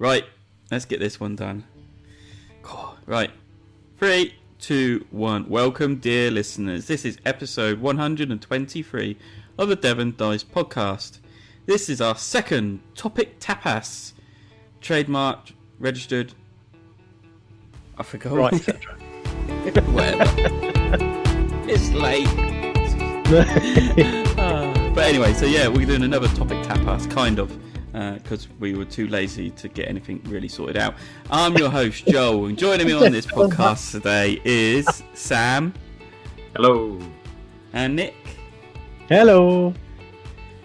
Right, let's get this one done. God. Right, 3, 2, 1. Welcome, dear listeners. This is episode 123 of the Devon Dice podcast. This is our second topic tapas. Trademarked, registered. I forgot. Right, etc. Whatever. It's late. But anyway, so yeah, we're doing another topic tapas, kind of, because we were too lazy to get anything really sorted out. I'm your host, Joel, and joining me on this podcast today is Sam. Hello. And Nick. Hello.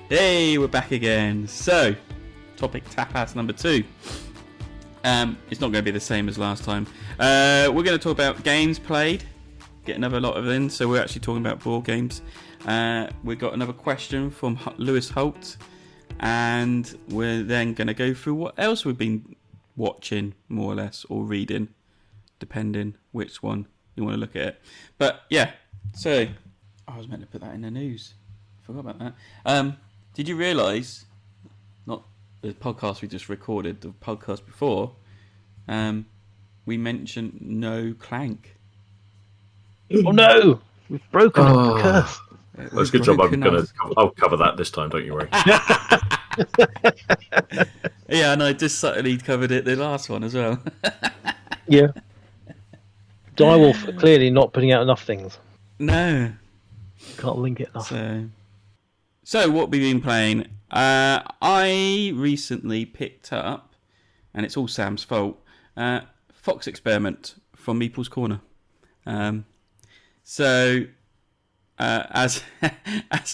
Hey, we're back again. So, topic tapas number 2. It's not going to be the same as last time. We're going to talk about games played. Get another lot of in. So we're actually talking about board games. We've got another question from Lewis Holt. And we're then going to go through what else we've been watching, more or less, or reading, depending which one you want to look at it. But yeah, so I was meant to put that in the news. Forgot about that. Did you realise, not the podcast we just recorded, the podcast before, we mentioned no clank. Oh no, we've broken the curse. That's a good job. I'll cover that this time. Don't you worry. Yeah, and I just subtly covered it the last one as well. Yeah. Direwolf clearly not putting out enough things. No. Can't link it enough. So what we've been playing, I recently picked up, and it's all Sam's fault, Fox Experiment from Meeples Corner. As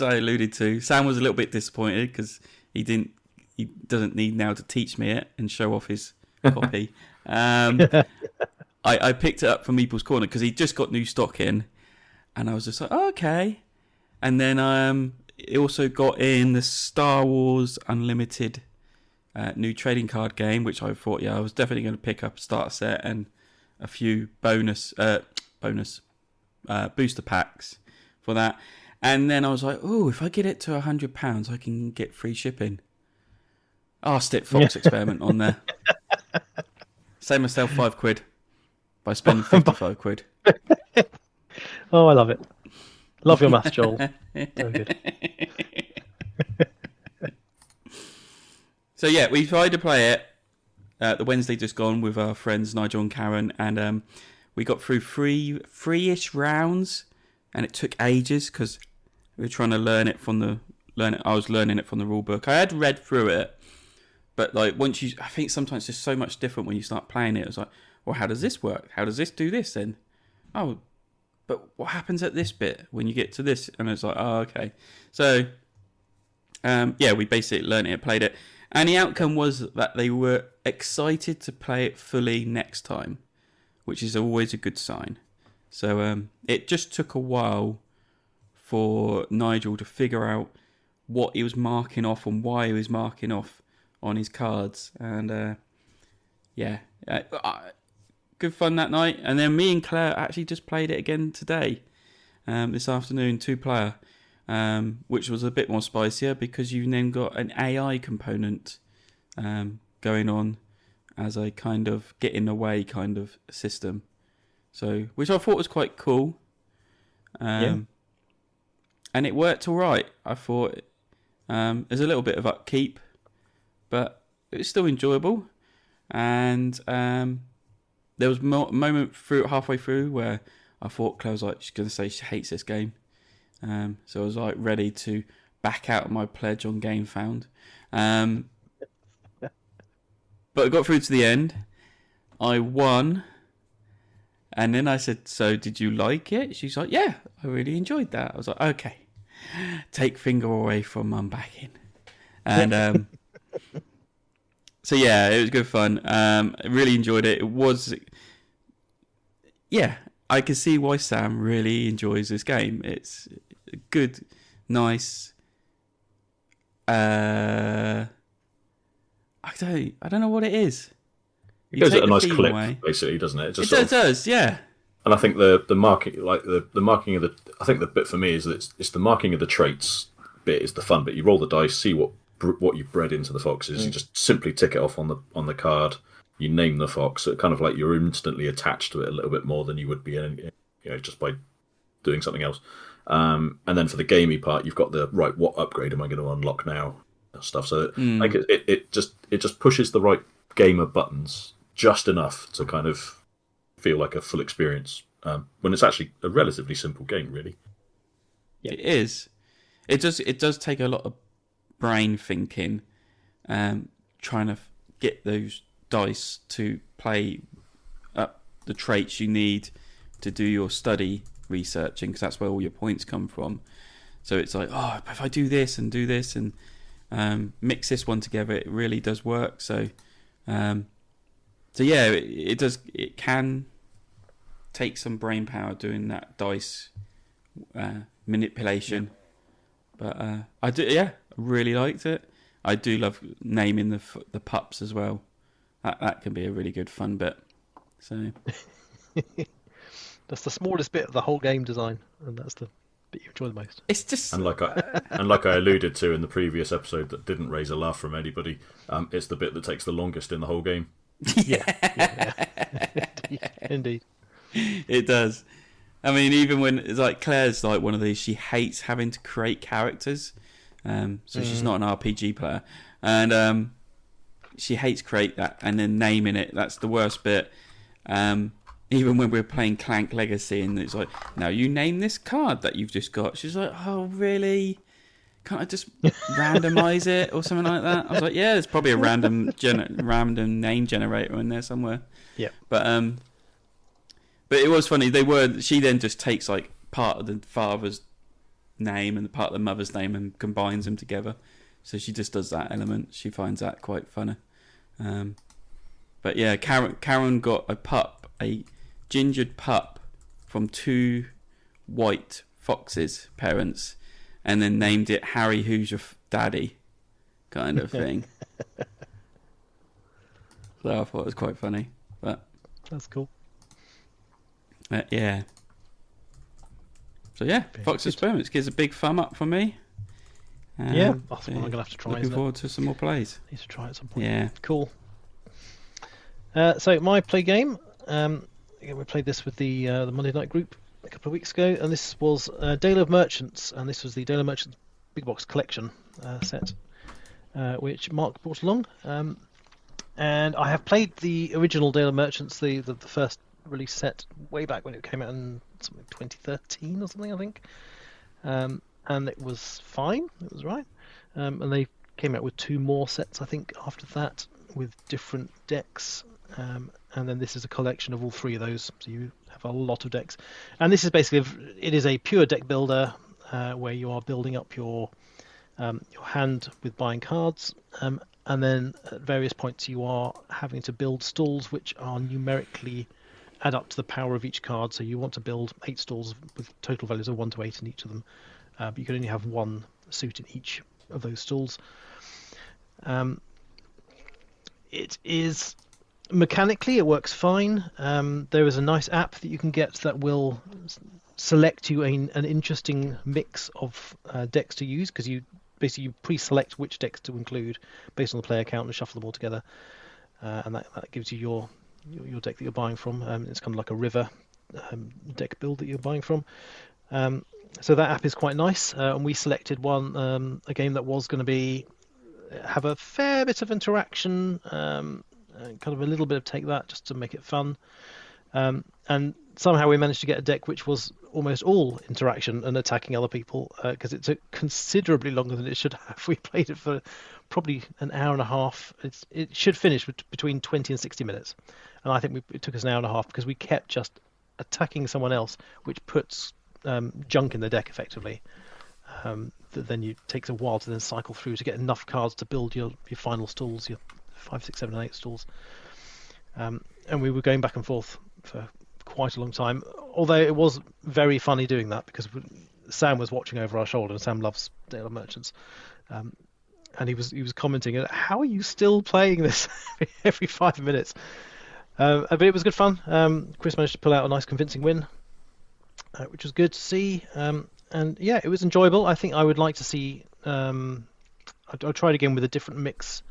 I alluded to, Sam was a little bit disappointed because he doesn't need now to teach me it and show off his copy. I picked it up from Meeples Corner because he just got new stock in, and I was just like, oh, okay. And then it also got in the Star Wars Unlimited new trading card game, which I thought, I was definitely going to pick up a starter set and a few bonus booster packs for that. And then I was like, oh, if I get it to £100, I can get free shipping. I'll stick Fox Experiment on there. Save myself £5 by spending 55 quid. Oh, I love it. Love your maths, Joel. Very good. So yeah, we tried to play it the Wednesday just gone with our friends Nigel and Karen, and we got through three-ish rounds, and it took ages because we were trying to I was learning it from the rule book. I had read through it, but like I think sometimes it's just so much different when you start playing it. It's like, well, how does this work? How does this do this then? Oh, but what happens at this bit when you get to this? And it's like, oh, okay. So, we basically learned it, played it. And the outcome was that they were excited to play it fully next time, which is always a good sign. So it just took a while for Nigel to figure out what he was marking off and why he was marking off on his cards. And good fun that night. And then me and Claire actually just played it again today, this afternoon, 2-player. Which was a bit more spicier because you then got an AI component going on as a kind of get in the way kind of system. So, which I thought was quite cool. And it worked all right. I thought there's a little bit of upkeep, but it was still enjoyable. And there was a moment halfway through where I thought Claire was like, she's going to say she hates this game. So I was like ready to back out of my pledge on Game Found. But I got through to the end. I won. And then I said, so did you like it? She's like, yeah, I really enjoyed that. I was like, okay. Take finger away from mum backing. And so yeah, it was good fun. I really enjoyed it. It was... Yeah, I can see why Sam really enjoys this game. It's good, nice. I don't know what it is. It goes at a nice clip, basically, doesn't it? It does, yeah. And I think the marking, like the marking of the, I think the bit for me is that it's the marking of the traits bit is the fun bit. You roll the dice, see what what you've bred into the foxes. You just simply tick it off on the card. You name the fox. So kind of like you're instantly attached to it a little bit more than you would be, just by doing something else. And then for the gamey part, you've got the right. What upgrade am I going to unlock now? Stuff. So like it just pushes the right gamer buttons just enough to kind of feel like a full experience when it's actually a relatively simple game, really. Yeah. It is. It does take a lot of brain thinking, trying to get those dice to play up the traits you need to do your study researching, because that's where all your points come from. So it's like, if I do this and mix this one together, it really does work. So yeah, it does. It can take some brain power doing that dice manipulation, but I really liked it. I do love naming the pups as well. That can be a really good fun bit. So that's the smallest bit of the whole game design, and that's the bit you enjoy the most. It's just and like I alluded to in the previous episode that didn't raise a laugh from anybody. It's the bit that takes the longest in the whole game. Yeah. Indeed. It does. I mean, even when it's like Claire's like one of these, she hates having to create characters. So she's not an RPG player, and she hates create that and then naming it. That's the worst bit. Even when we're playing Clank Legacy, and it's like, now you name this card that you've just got. She's like, oh really? Can't I just randomize it or something like that? I was like, yeah, there's probably a random name generator in there somewhere. Yeah. But it was funny. She then just takes like part of the father's name and the part of the mother's name and combines them together. So she just does that element. She finds that quite funny. But yeah, Karen got a gingered pup from two white foxes' parents, and then named it Harry, who's your daddy, kind of thing. So I thought it was quite funny. But that's cool. Yeah. So yeah, Fox Experiments gives a big thumb up for me. Yeah, that's one I'm gonna have to try. Looking forward to some more plays. Need to try at some point. Yeah, cool. So my play game. We played this with the Monday Night group a couple of weeks ago, and this was Dale of Merchants, and this was the Dale of Merchants Big Box Collection set, which Mark brought along. And I have played the original Dale of Merchants, the first release set way back when it came out in 2013 or something, I think. And it was fine. It was right. And they came out with two more sets, I think, after that, with different decks. And then this is a collection of all three of those, so you have a lot of decks. And this is basically it is a pure deck builder where you are building up your hand with buying cards, and then at various points you are having to build stalls which are numerically add up to the power of each card. So you want to build 8 stalls with total values of 1 to 8 in each of them, but you can only have 1 suit in each of those stalls. It is mechanically, it works fine. There is a nice app that you can get that will select you an interesting mix of decks to use, because you pre-select which decks to include based on the player count and shuffle them all together, and that gives you your deck that you're buying from. It's kind of like a river deck build that you're buying from. So that app is quite nice, and we selected one, a game that was going to have a fair bit of interaction, kind of a little bit of take that just to make it fun, and somehow we managed to get a deck which was almost all interaction and attacking other people, because it took considerably longer than it should have. We played it for probably an hour and a half. It should finish between 20 and 60 minutes, and I think it took us an hour and a half because we kept just attacking someone else, which puts junk in the deck effectively. That then it takes a while to then cycle through to get enough cards to build your final stalls, your 5, 6, 7, and 8 stalls. And we were going back and forth for quite a long time, although it was very funny doing that because Sam was watching over our shoulder, and Sam loves Dale of Merchants, and he was commenting, how are you still playing this every 5 minutes? But it was good fun. Chris managed to pull out a nice convincing win, which was good to see. And yeah, it was enjoyable. I think I would like to see a I tried again with a different mix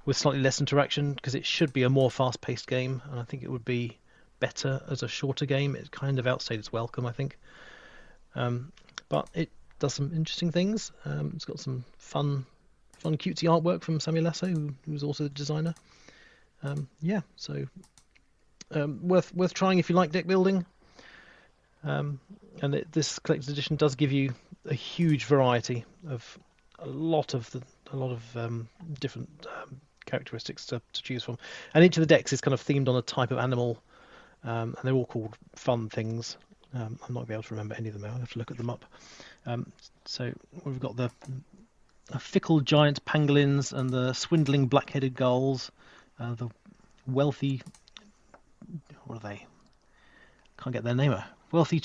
with slightly less interaction because it should be a more fast-paced game, and I think it would be better as a shorter game. It kind of outstayed its welcome, I think. But it does some interesting things. It's got some fun cutesy artwork from Samuel Lasso, who's also the designer. So worth trying if you like deck building. This collector's edition does give you a huge variety of a lot of different characteristics to choose from, and each of the decks is kind of themed on a type of animal, and they're all called fun things. I'm not going to be able to remember any of them. I'll have to look at them up. So we've got the fickle giant pangolins and the swindling black-headed gulls, the wealthy, what are they? Can't get their name. Wealthy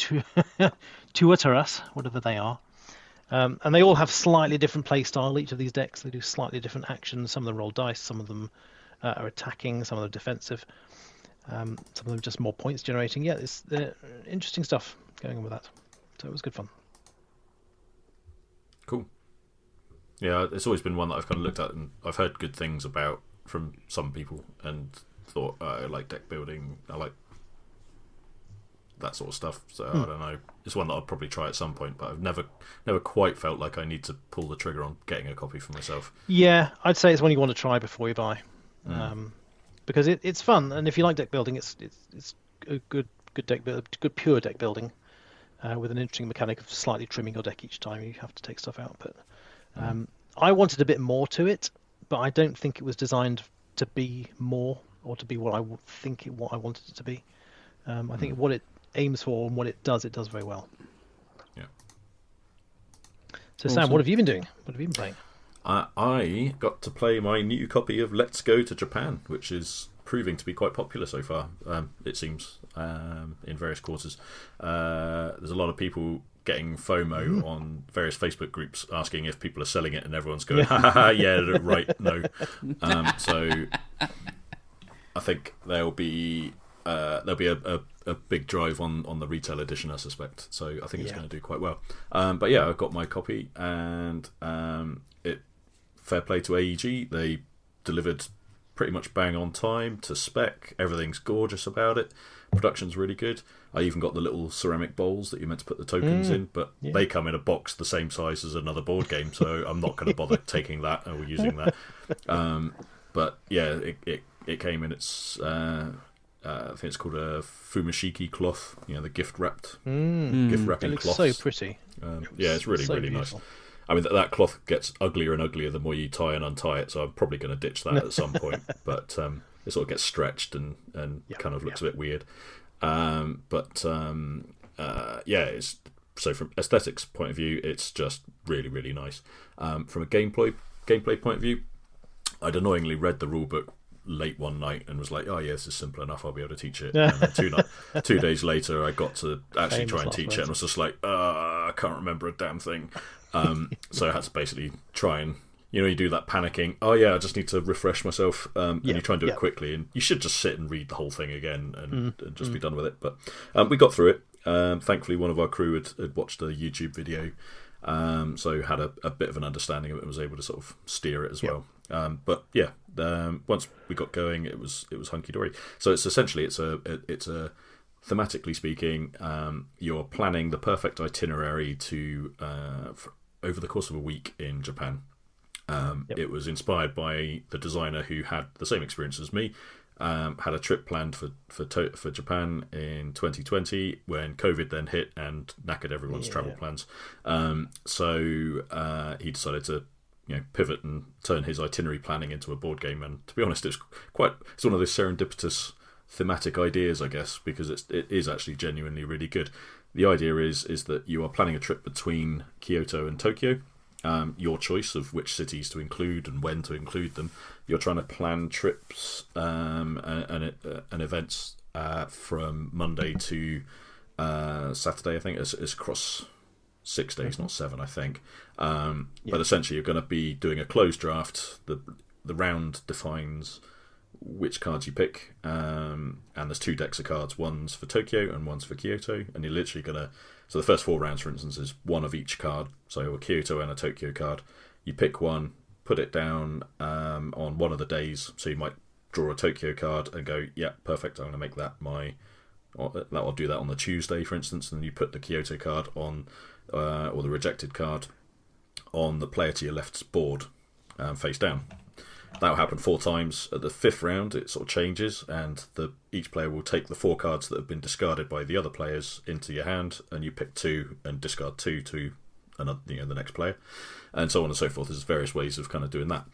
tuataras, whatever they are. And they all have slightly different play style, each of these decks. They do slightly different actions. Some of them roll dice, some of them are attacking, some of them are defensive, some of them are just more points generating. Yeah, it's interesting stuff going on with that. So it was good fun. Cool. Yeah, it's always been one that I've kind of looked at and I've heard good things about from some people and thought, I like deck building, I like that sort of stuff. So I don't know. It's one that I'll probably try at some point, but I've never quite felt like I need to pull the trigger on getting a copy for myself. Yeah, I'd say it's one you want to try before you buy, because it's fun, and if you like deck building, it's a good pure deck building, with an interesting mechanic of slightly trimming your deck each time you have to take stuff out. But I wanted a bit more to it, but I don't think it was designed to be more or to be what I wanted it to be. I think what it aims for and what it does very well. Yeah. So Sam, what have you been doing? What have you been playing? I got to play my new copy of Let's Go to Japan, which is proving to be quite popular so far. It seems in various quarters. There's a lot of people getting FOMO on various Facebook groups asking if people are selling it, and everyone's going, ha ha ha, yeah, right, no. So I think there'll be a big drive on the retail edition, I suspect. So I think it's going to do quite well. But yeah, I've got my copy, and fair play to AEG. They delivered pretty much bang on time to spec. Everything's gorgeous about it. Production's really good. I even got the little ceramic bowls that you're meant to put the tokens in, but they come in a box the same size as another board game, so I'm not going to bother taking that or using that. But yeah, it came in its I think it's called a fumashiki cloth, the gift wrapping it looks cloth. So pretty. Yeah, it's really, really beautiful. nice. I mean, that cloth gets uglier and uglier the more you tie and untie it, so I'm probably going to ditch that at some point. But it sort of gets stretched and kind of looks a bit weird. It's so from aesthetics point of view, it's just really, really nice. From a gameplay point of view, I'd annoyingly read the rulebook late one night and was like, oh yeah, this is simple enough, I'll be able to teach it. And then 2 days later I got to actually try and teach it and was just like, I can't remember a damn thing. So I had to basically try and you do that panicking, oh yeah, I just need to refresh myself, and you try and do it quickly, and you should just sit and read the whole thing again and just be done with it. But we got through it. Thankfully one of our crew had watched a YouTube video, so had a bit of an understanding of it and was able to sort of steer it as well. But yeah, once we got going, it was hunky dory. So it's essentially it's a thematically speaking, you're planning the perfect itinerary to over the course of a week in Japan. It was inspired by the designer who had the same experience as me. Had a trip planned for Japan in 2020 when COVID then hit and knackered everyone's travel plans. So he decided to pivot and turn his itinerary planning into a board game. And to be honest, it's one of those serendipitous thematic ideas, I guess, because it is actually genuinely really good. The idea is that you are planning a trip between Kyoto and Tokyo. Your choice of which cities to include and when to include them. You're trying to plan trips and events from Monday to Saturday. I think it's across 6 days, not 7. I think. But essentially, you're going to be doing a closed draft. The round defines which cards you pick, and there's 2 decks of cards. One's for Tokyo and one's for Kyoto, and you're literally going to. So the first 4 rounds, for instance, is one of each card. So a Kyoto and a Tokyo card. You pick one, put it down on one of the days. So you might draw a Tokyo card and go, yeah, perfect, I'm going to make that I'll do that on the Tuesday, for instance, and then you put the Kyoto card on, or the rejected card, on the player to your left's board, face down. That'll happen 4 times. At the 5th round, it sort of changes, and each player will take the 4 cards that have been discarded by the other players into your hand, and you pick 2 and discard 2 to another, the next player, and so on and so forth. There's various ways of kind of doing that.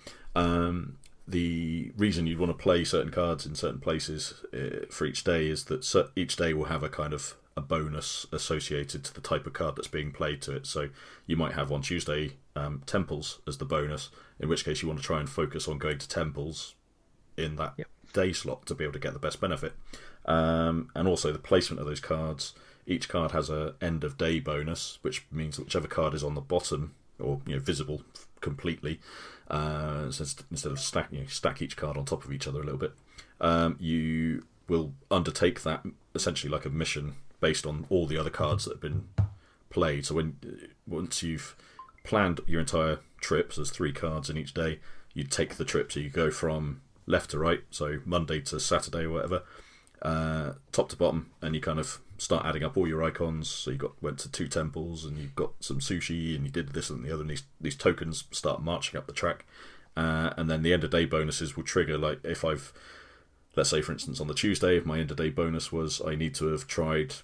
The reason you'd want to play certain cards in certain places for each day is that each day will have a kind of a bonus associated to the type of card that's being played to it. So you might have on Tuesday temples as the bonus, in which case you want to try and focus on going to temples in that day slot to be able to get the best benefit. And also the placement of those cards. Each card has a end of day bonus, which means that whichever card is on the bottom or visible completely, so instead of stack each card on top of each other a little bit, you will undertake that essentially like a mission based on all the other cards that have been played. So once you've planned your entire trip, so there's 3 cards in each day, you take the trip, so you go from left to right, so Monday to Saturday or whatever, top to bottom, and you kind of start adding up all your icons. So you went to 2 temples, and you got some sushi, and you did this and the other, and these tokens start marching up the track, and then the end of day bonuses will trigger. Like if let's say for instance on the Tuesday, if my end of day bonus was I need to have tried,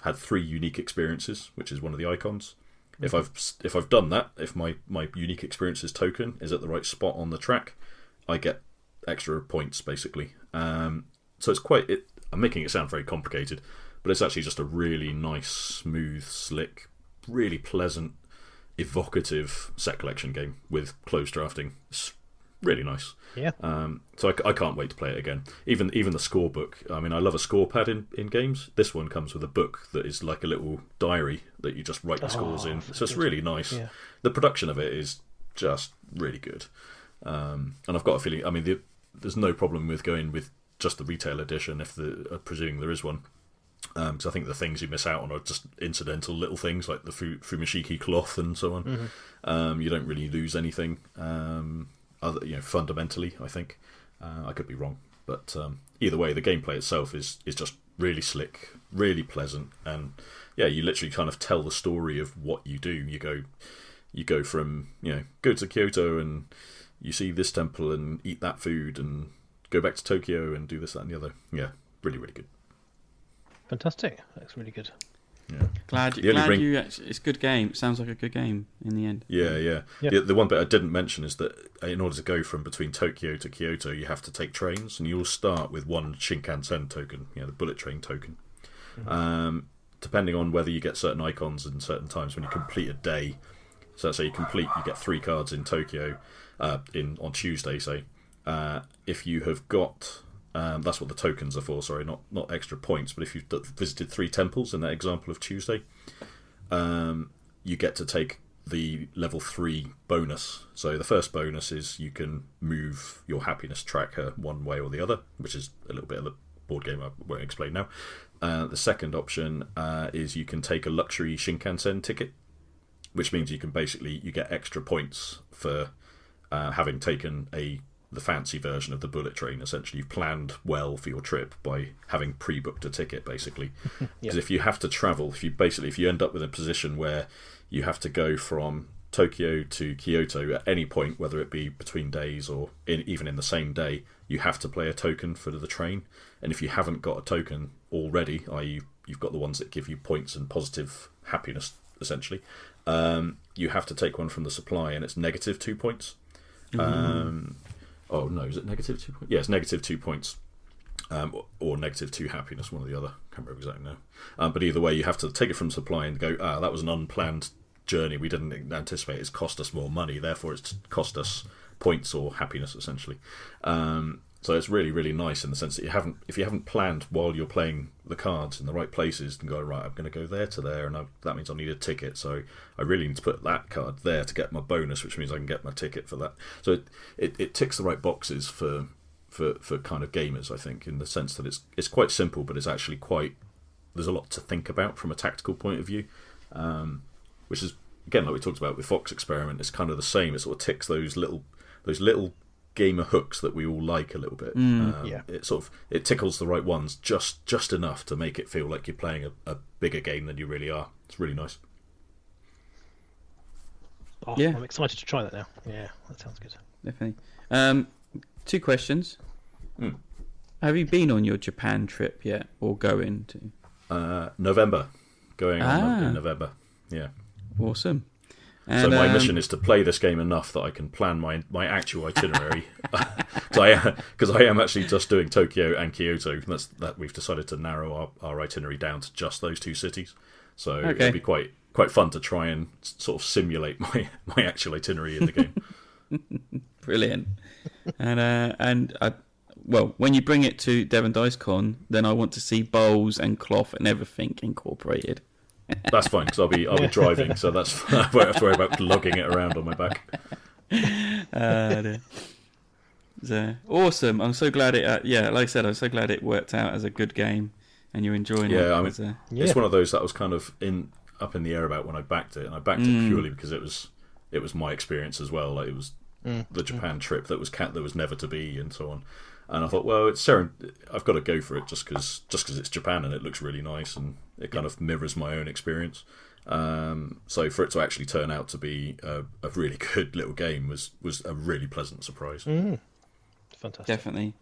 had 3 unique experiences, which is one of the icons. If I've done that, if my unique experiences token is at the right spot on the track, I get extra points basically. So it's I'm making it sound very complicated, but it's actually just a really nice, smooth, slick, really pleasant, evocative set collection game with closed drafting. It's really nice. Yeah. So I can't wait to play it again. Even the score book. I mean, I love a score pad in games. This one comes with a book that is like a little diary that you just write the scores in. So it's really nice. Yeah. The production of it is just really good. And I've got a feeling. I mean, there's no problem with going with just the retail edition, presuming there is one. Because I think the things you miss out on are just incidental little things like the Fumashiki cloth and so on. Mm-hmm. You don't really lose anything. Fundamentally, I think. I could be wrong, but either way, the gameplay itself is just really slick, really pleasant, and you literally kind of tell the story of what you do. You go from go to Kyoto and you see this temple and eat that food and go back to Tokyo and do this, that, and the other. Yeah, really, really good. Fantastic. That's really good. Yeah. Glad you. It's a good game. It sounds like a good game in the end. Yeah. Yep. The one bit I didn't mention is that in order to go from between Tokyo to Kyoto, you have to take trains, and you'll start with 1 Shinkansen token, the bullet train token. Mm-hmm. Depending on whether you get certain icons and certain times when you complete a day. So let's say you get 3 cards in Tokyo on Tuesday, say. If you have got... that's what the tokens are for, sorry, not extra points, but if you've visited 3 temples in that example of Tuesday, you get to take the level 3 bonus. So the first bonus is you can move your happiness tracker one way or the other, which is a little bit of the board game I won't explain now. The second option is you can take a luxury Shinkansen ticket, which means you get extra points for having taken the fancy version of the bullet train. Essentially, you've planned well for your trip by having pre-booked a ticket, basically. Because if you have to travel, if you end up with a position where you have to go from Tokyo to Kyoto at any point, whether it be between days or even in the same day, you have to play a token for the train. And if you haven't got a token already, i.e. you've got the ones that give you points and positive happiness, essentially, you have to take one from the supply, and it's negative 2 points. Oh no, is it negative 2 points? Yeah, it's negative 2 points. Or negative 2 happiness, one or the other. Can't remember exactly now. But either way, you have to take it from supply and go, that was an unplanned journey. We didn't anticipate it's cost us more money, therefore it's cost us points or happiness, essentially. So it's really, really nice in the sense that if you haven't planned while you're playing the cards in the right places, and go, right, I'm going to go there to there, and that means I need a ticket, so I really need to put that card there to get my bonus, which means I can get my ticket for that. So it ticks the right boxes for kind of gamers, I think, in the sense that it's quite simple, but it's actually there's a lot to think about from a tactical point of view, which is again, like we talked about with Fox Experiment, it's kind of the same. It sort of ticks those little gamer hooks that we all like a little bit. It tickles the right ones just enough to make it feel like you're playing a bigger game than you really are. It's really nice. Oh, yeah, I'm excited to try that now. Yeah, that sounds good. Definitely. 2 questions. Have you been on your Japan trip yet, or going to? November. Going on in November. Yeah. Awesome. And, so my mission is to play this game enough that I can plan my actual itinerary. Because I am actually just doing Tokyo and Kyoto. That we've decided to narrow our itinerary down to just those 2 cities. So it'll be quite fun to try and sort of simulate my actual itinerary in the game. Brilliant. And well, when you bring it to Devon DiceCon, then I want to see bowls and cloth and everything incorporated. That's fine, because I'll be driving, so that's I won't have to worry about lugging it around on my back. So, awesome! I'm so glad it. Like I said, I'm so glad it worked out as a good game, and you're enjoying it. Yeah, I mean, it's one of those that was kind of up in the air about when I backed it, and I backed it purely because it was my experience as well. Like, it was the Japan trip that was never to be, and so on. And I thought, well, I've got to go for it just because it's Japan and it looks really nice and it kind of mirrors my own experience. So for it to actually turn out to be a really good little game was a really pleasant surprise. Fantastic. Definitely.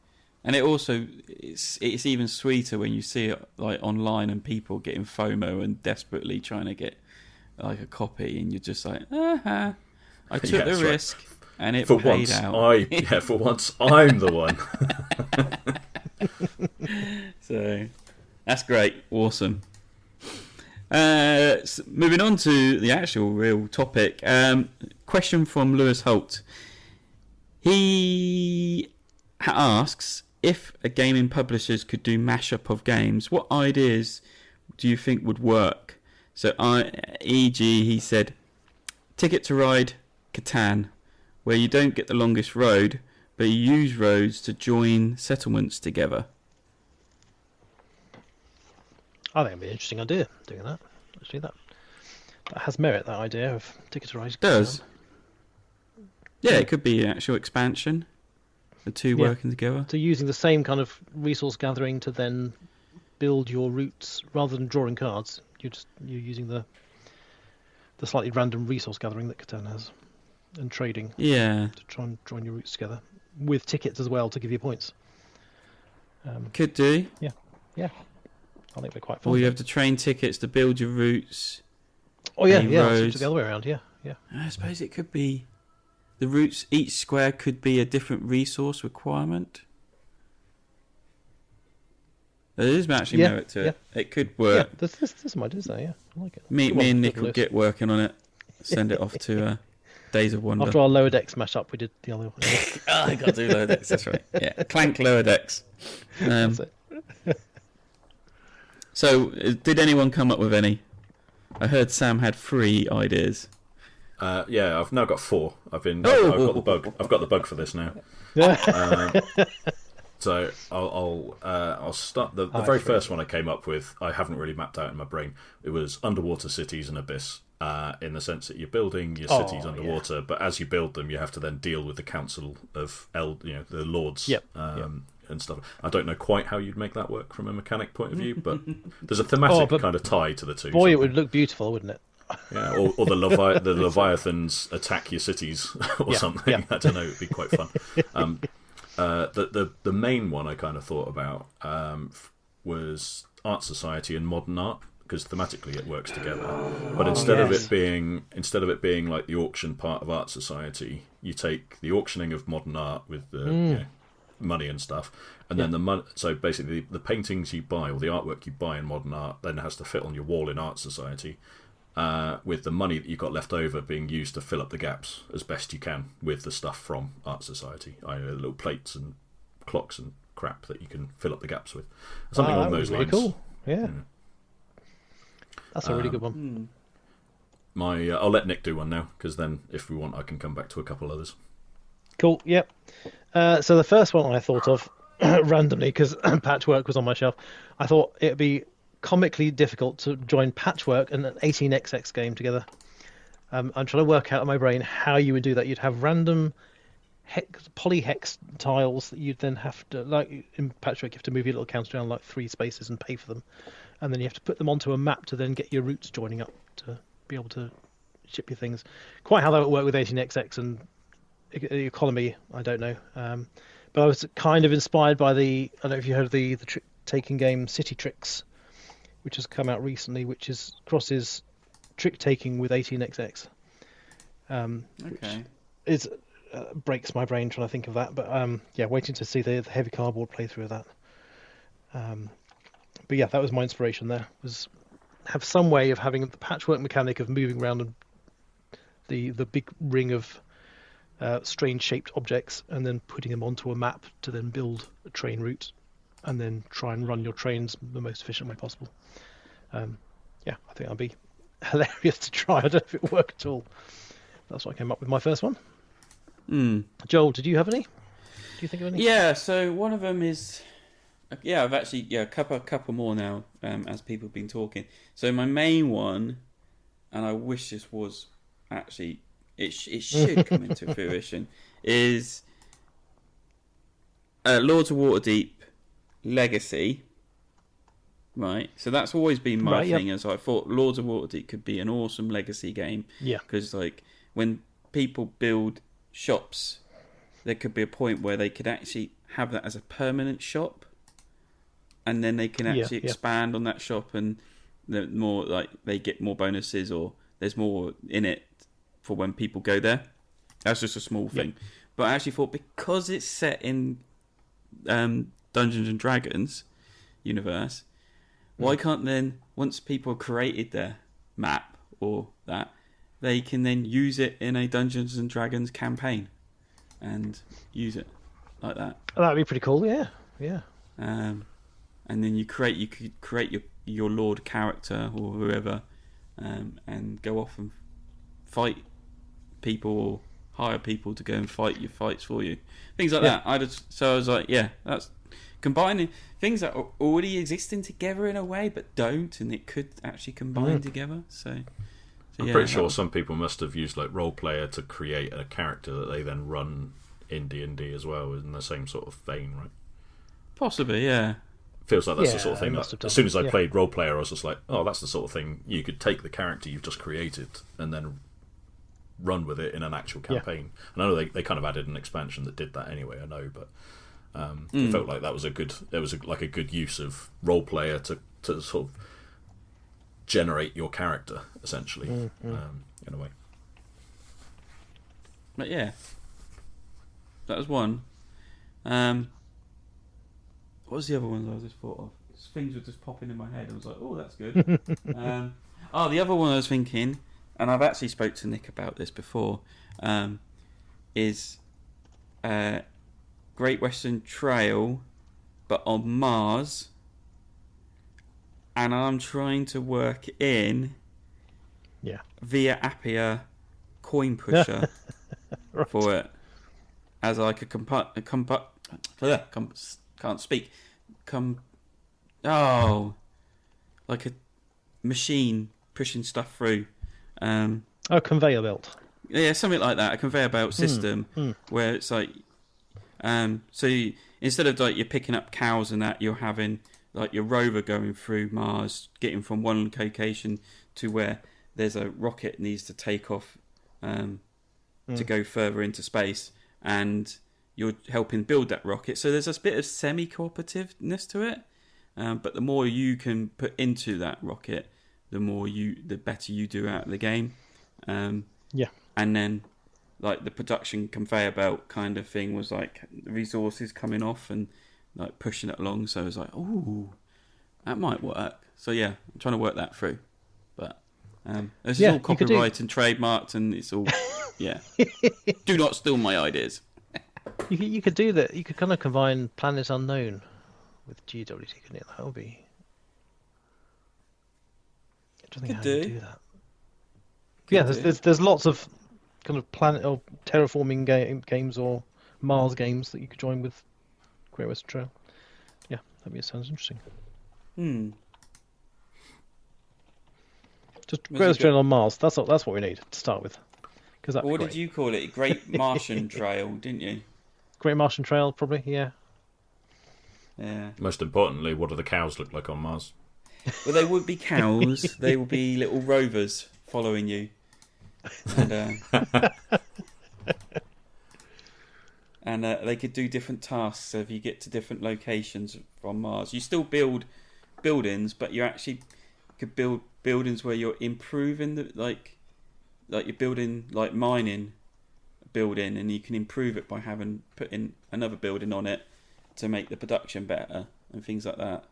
And it also it's even sweeter when you see it like online and people getting FOMO and desperately trying to get like a copy, and you're just like, I took the risk. Right. And it paid out. For once, I'm the one. So, that's great. Awesome. So moving on to the actual real topic. Question from Lewis Holt. He asks, if a gaming publishers could do mashup of games, what ideas do you think would work? So, e.g., he said, Ticket to Ride Catan, where you don't get the longest road, but you use roads to join settlements together. I think it'd be an interesting idea, doing that. Actually, that has merit, that idea of Ticket to Ride. It does. Yeah, it could be an actual expansion, the 2 working together. So using the same kind of resource gathering to then build your routes, rather than drawing cards, you're using the slightly random resource gathering that Catan has. And trading, to try and join your routes together with tickets as well to give you points. Could do. Yeah. I think they're quite fun. Or you have to train tickets to build your routes. Oh yeah, roads. The other way around. Yeah. I suppose it could be the routes. Each square could be a different resource requirement. There is actually merit to it. It could work. Yeah, there's some ideas there. Yeah, I like it. Me and Nick will get working on it. Send it off to. Days of Wonder. After our Lower Decks mashup, we did the other one. I got to do Lower Decks, that's right. Yeah, Clank Lower Decks. That's it. So, did anyone come up with any? I heard Sam had 3 ideas. Yeah, I've now got 4. I've got the bug. I've got the bug for this now. So I'll start. The very first one I came up with, I haven't really mapped out in my brain. It was underwater cities and abyss. In the sense that you're building your cities underwater, but as you build them, you have to then deal with the council of the lords and stuff. I don't know quite how you'd make that work from a mechanic point of view, but there's a thematic kind of tie to the 2. Boy, it would look beautiful, wouldn't it? Yeah, or the Leviathans attack your cities or something. Yeah. I don't know. It'd be quite fun. The main one I kind of thought about was art society and modern art, because thematically it works together. But instead of it being like the auction part of art society, you take the auctioning of modern art with the money and stuff, and then the money. So basically, the paintings you buy or the artwork you buy in modern art then has to fit on your wall in art society, with the money that you've got left over being used to fill up the gaps as best you can with the stuff from art society, little plates and clocks and crap that you can fill up the gaps with. Something along those lines. Really cool. Yeah. That's a really good one. I'll let Nick do one now, because then if we want, I can come back to a couple others. Cool. Yep. So the first one I thought of randomly, because Patchwork was on my shelf, I thought it'd be comically difficult to join Patchwork and an 18xx game together. I'm trying to work out in my brain how you would do that. You'd have random polyhex tiles that you'd then have to, like in Patchwork, you have to move your little counter down like 3 spaces and pay for them, and then you have to put them onto a map to then get your routes joining up to be able to ship your things. Quite how that would work with 18xx and economy, I don't know. But I was kind of inspired by I don't know if you heard of the trick-taking game City Tricks, which has come out recently, which crosses trick-taking with 18xx. Okay. Which breaks my brain trying to think of that, but yeah, waiting to see the heavy cardboard playthrough of that. But yeah, that was my inspiration there, was have some way of having the patchwork mechanic of moving around and the big ring of strange shaped objects and then putting them onto a map to then build a train route and then try and run your trains the most efficient way possible. Yeah, I think that'd be hilarious to try. I don't know if it would work at all. That's what I came up with my first one. Joel, did you have any? Do you think of any? Yeah, so one of them is... Yeah, I've actually... Yeah, a couple more now as people have been talking. So my main one, and I wish this was actually... It should come into fruition, is Lords of Waterdeep Legacy. Right, so that's always been my thing. As I thought, Lords of Waterdeep could be an awesome legacy game. Yeah, because like when people build shops, there could be a point where they could actually have that as a permanent shop, and then they can actually expand on that shop, and the more like they get more bonuses, or there's more in it for when people go there. That's just a small thing. But I actually thought, because it's set in Dungeons and Dragons universe, why can't then, once people have created their map or that, they can then use it in a Dungeons and Dragons campaign and use it like that. Oh, that'd be pretty cool. Yeah. And then you could create your Lord character or whoever, and go off and fight people or hire people to go and fight your fights for you, things like that. I was like, that's combining things that are already existing together in a way but don't, and it could actually combine together. So I'm pretty sure some people must have used like Role Player to create a character that they then run in D&D as well, in the same sort of vein, right? Possibly, yeah. Feels like that's the sort of thing that, as soon as I played Role Player, I was just like, oh, that's the sort of thing you could take the character you've just created and then run with it in an actual campaign. And I know they kind of added an expansion that did that anyway, I know, but it felt like that was a good use of Role Player to sort of generate your character, essentially, in a way. But yeah, that was one. What was the other ones I just thought of? Things were just popping in my head. I was like, oh, that's good. The other one I was thinking, and I've actually spoke to Nick about this before, is Great Western Trail, but on Mars. And I'm trying to work in Via Appia coin pusher for it. As like a can't speak. Like a machine pushing stuff through. Conveyor belt. Yeah, something like that. A conveyor belt system where it's like, instead of like you're picking up cows and that, you're having like your rover going through Mars, getting from one location to where there's a rocket needs to take off to go further into space, and you're helping build that rocket. So there's a bit of semi-cooperativeness to it, but the more you can put into that rocket, the better you do out of the game. And then like the production conveyor belt kind of thing was like resources coming off and like pushing it along. So I was like, oh, that might work. So yeah, I'm trying to work that through. But this is all copyright and trademarked, and it's all do not steal my ideas. You could do that. You could kind of combine Planet Unknown with GWT, couldn't it? That would be. I don't think how you do that. There's lots of kind of planet or terraforming games or Mars games that you could join with Great Western Trail. Yeah, sounds interesting. Just Great Trail on Mars. That's what we need to start with. What did you call it? Great Martian Trail, didn't you? Great Martian Trail, probably. Yeah. Yeah. Most importantly, what do the cows look like on Mars? Well, they would be cows. They would be little rovers following you. And they could do different tasks. So if you get to different locations from Mars, you still build buildings, but you actually could build buildings where you're improving like you're building like mining building, and you can improve it by putting another building on it to make the production better and things like that.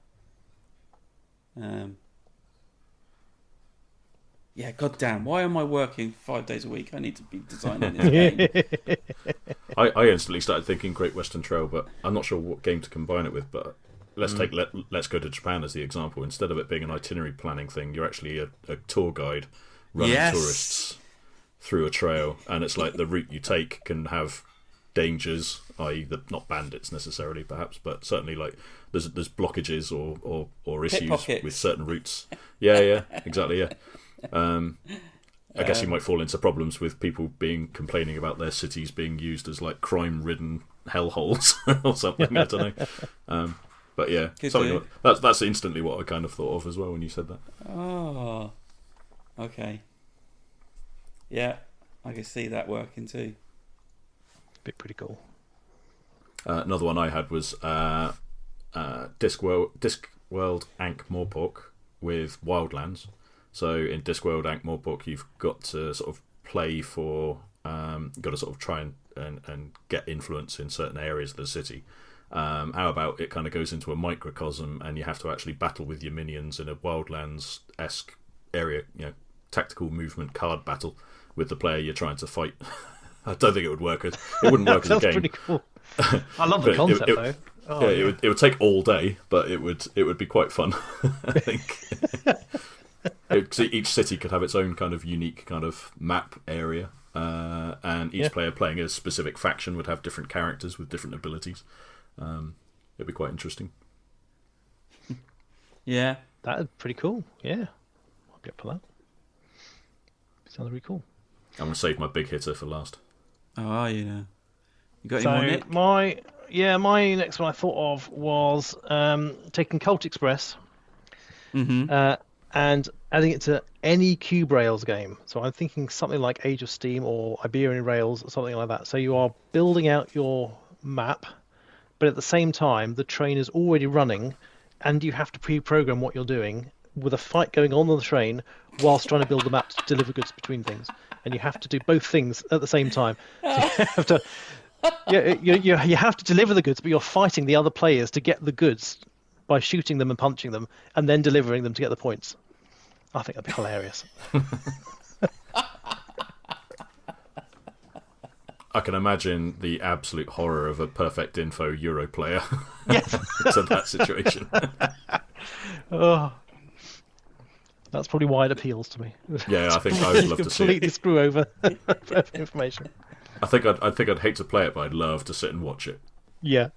Yeah, goddamn! Why am I working 5 days a week? I need to be designing this game. I instantly started thinking Great Western Trail, but I'm not sure what game to combine it with. But let's go to Japan as the example. Instead of it being an itinerary planning thing, you're actually a tour guide running tourists through a trail, and it's like the route you take can have dangers, i.e., not bandits necessarily, perhaps, but certainly like there's blockages or issues with certain routes. Yeah, exactly. Yeah. I guess you might fall into problems with people complaining about their cities being used as like crime-ridden hellholes or something. I don't know. But yeah, that's instantly what I kind of thought of as well when you said that. Oh, okay. Yeah, I can see that working too. Be pretty cool. Another one I had was Discworld Ankh-Morpork with Wildlands. So in Discworld Ankh-Morpork, you've got to sort of play for, you've got to sort of try and get influence in certain areas of the city. How about it kind of goes into a microcosm, and you have to actually battle with your minions in a Wildlands-esque area, tactical movement card battle with the player you're trying to fight. I don't think it would work. It wouldn't work as a game. Pretty cool. I love the concept though. Oh, yeah, it would take all day, but it would be quite fun. I think. Each city could have its own kind of unique kind of map area, and each player playing a specific faction would have different characters with different abilities. It'd be quite interesting. Yeah, that'd be pretty cool. Yeah, I'll get for that. Sounds really cool. I'm going to save my big hitter for last. Oh, are you now? You got any more, Nick? My next one I thought of was taking Cult Express and adding it to any Cube Rails game. So I'm thinking something like Age of Steam or Iberian Rails or something like that. So you are building out your map, but at the same time the train is already running, and you have to pre-program what you're doing with a fight going on the train whilst trying to build the map to deliver goods between things. And you have to do both things at the same time. So you have to, you have to deliver the goods, but you're fighting the other players to get the goods by shooting them and punching them, and then delivering them to get the points. I think that'd be hilarious. I can imagine the absolute horror of a Perfect Info Euro player to that situation. Oh. That's probably why it appeals to me. Yeah, I think I would love to see it. Completely screw over information. I think I'd hate to play it, but I'd love to sit and watch it. Yeah.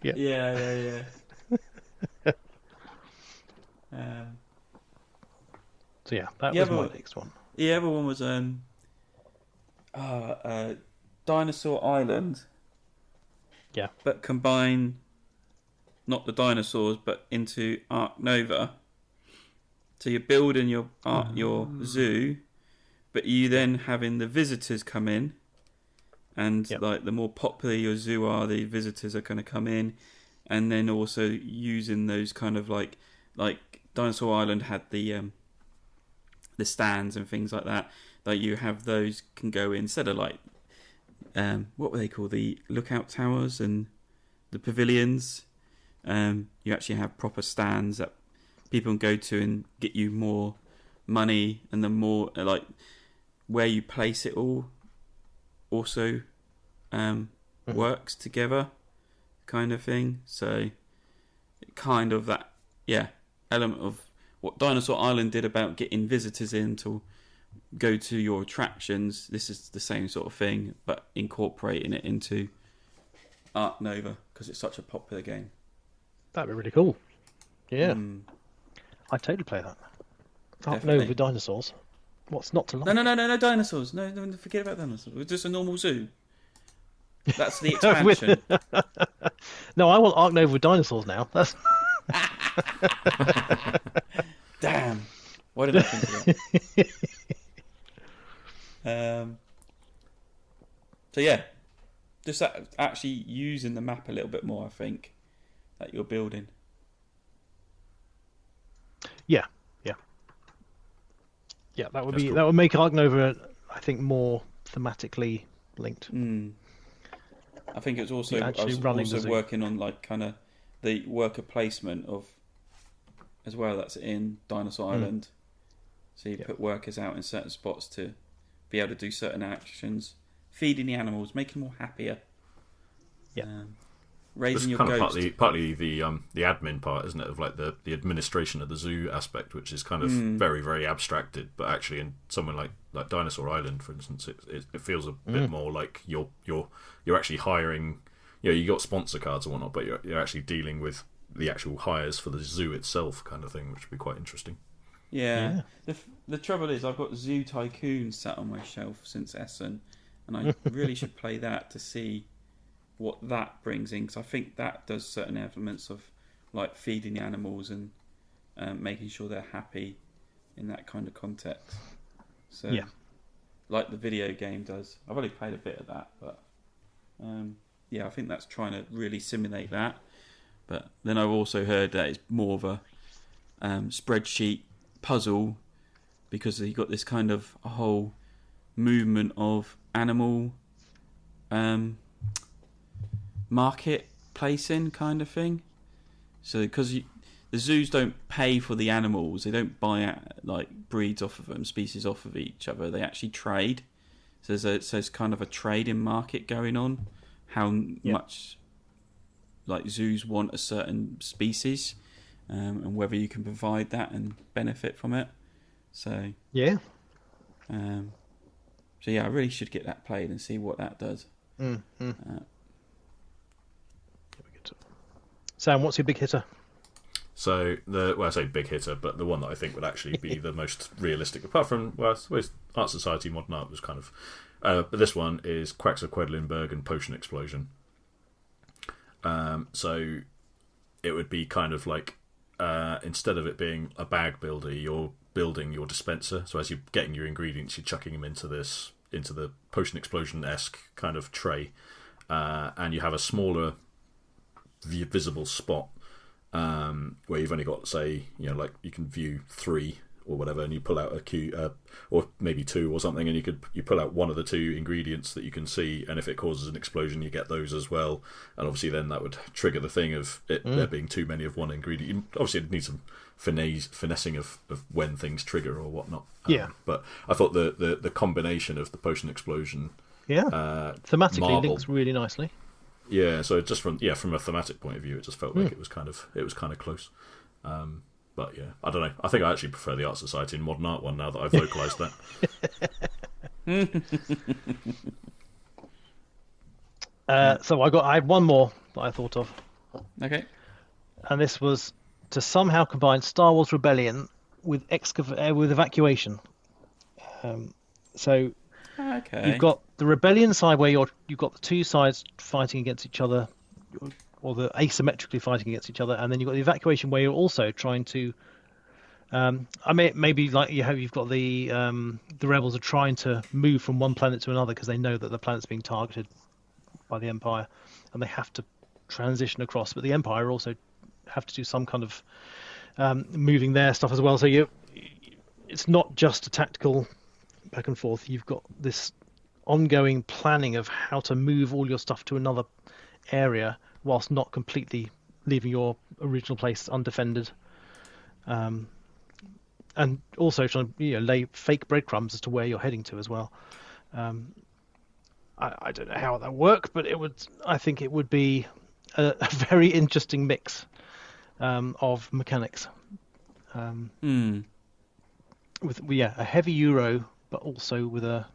So yeah, that was my next one. The other one was Dinosaur Island. Yeah. But combine not the dinosaurs, but into Ark Nova. So you're building your zoo, but you then having the visitors come in, and like the more popular your zoo are, the visitors are going to come in, and then also using those kind of like Dinosaur Island had the stands and things like that. Like you have those can go in, instead of like what were they called, the lookout towers and the pavilions. You actually have proper stands that people can go to and get you more money, and the more like where you place it all also works together, kind of thing. So kind of that element of what Dinosaur Island did about getting visitors in to go to your attractions. This is the same sort of thing, but incorporating it into Ark Nova because it's such a popular game. That'd be really cool. Yeah. I'd totally play that. Ark Nova with dinosaurs. What's not to like? No, dinosaurs. No, forget about dinosaurs. It's just a normal zoo. That's the expansion. No, I want Ark Nova with dinosaurs now. That's Damn. Why did I think of that? So yeah, just actually using the map a little bit more, I think, that you're building. Yeah, that would That's be cool. that would make Ark Nova, I think, more thematically linked. I think it's also I actually was running the also zoo. working on like kind of the worker placement of as well. That's in Dinosaur Island. So you put workers out in certain spots to be able to do certain actions, feeding the animals, making them more happier. Yeah. Raising your kind ghost. of partly the admin part, isn't it, of like the administration of the zoo aspect, which is kind of very, very abstracted, but actually in somewhere like Dinosaur Island, for instance, it feels a bit more like you're actually hiring. You got sponsor cards and whatnot, but you're actually dealing with the actual hires for the zoo itself, kind of thing, which would be quite interesting. Yeah. The trouble is, I've got Zoo Tycoon sat on my shelf since Essen, and I really should play that to see what that brings in, because I think that does certain elements of like feeding the animals and making sure they're happy in that kind of context. So, like the video game does. I've only played a bit of that, but I think that's trying to really simulate that. But then I've also heard that it's more of a spreadsheet puzzle, because you've got this kind of a whole movement of animal market placing kind of thing. So because the zoos don't pay for the animals, they don't buy like breeds off of them, species off of each other, they actually trade. So there's kind of a trading market going on, how much like zoos want a certain species, and whether you can provide that and benefit from it. So I really should get that played and see what that does. Sam, what's your big hitter? So I say big hitter, but the one that I think would actually be the most realistic, apart from I suppose Art Society Modern Art was kind of, but this one is Quacks of Quedlinburg and Potion Explosion. So it would be kind of like instead of it being a bag builder, you're building your dispenser. So as you're getting your ingredients, you're chucking them into the Potion Explosion-esque kind of tray, and you have a smaller visible spot where you've only got, say, like you can view 3 or whatever, and you pull out a cue, or maybe 2 or something, and you pull out one of the 2 ingredients that you can see, and if it causes an explosion, you get those as well. And obviously, then that would trigger the thing of it there being too many of one ingredient. Obviously, it needs some finessing of when things trigger or whatnot. But I thought the combination of the Potion Explosion, thematically marble, links really nicely. Yeah, so just from a thematic point of view, it just felt like it was kind of close. But yeah, I don't know. I think I actually prefer the Art Society and Modern Art one now that I've vocalised that. So I had one more that I thought of. Okay. And this was to somehow combine Star Wars Rebellion with Evacuation. So you've got the Rebellion side where you've got the 2 sides fighting against each other, or the asymmetrically fighting against each other, and then you've got the Evacuation where you're also trying to maybe like you've got the rebels are trying to move from one planet to another because they know that the planet's being targeted by the Empire, and they have to transition across. But the Empire also have to do some kind of moving their stuff as well. So it's not just a tactical back and forth. You've got this ongoing planning of how to move all your stuff to another area whilst not completely leaving your original place undefended, and also trying to lay fake breadcrumbs as to where you're heading to as well. I don't know how that work, but I think it would be a very interesting mix of mechanics. With a heavy Euro, but also with a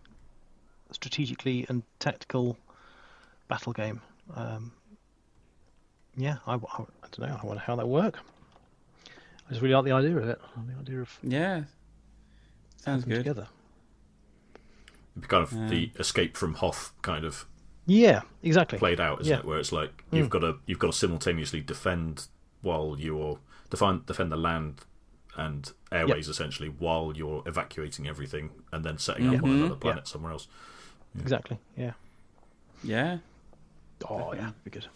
strategically and tactical battle game. I don't know. I wonder how that work. I just really like the idea of it. The idea of sounds good. Together. kind of the escape from Hoth kind of Yeah, exactly. played out, isn't it? Where it's like you've got to simultaneously defend while you're defend the land and airways essentially while you're evacuating everything and then setting up on another planet somewhere else. Yeah. Exactly. Yeah. Yeah. Oh yeah, be good.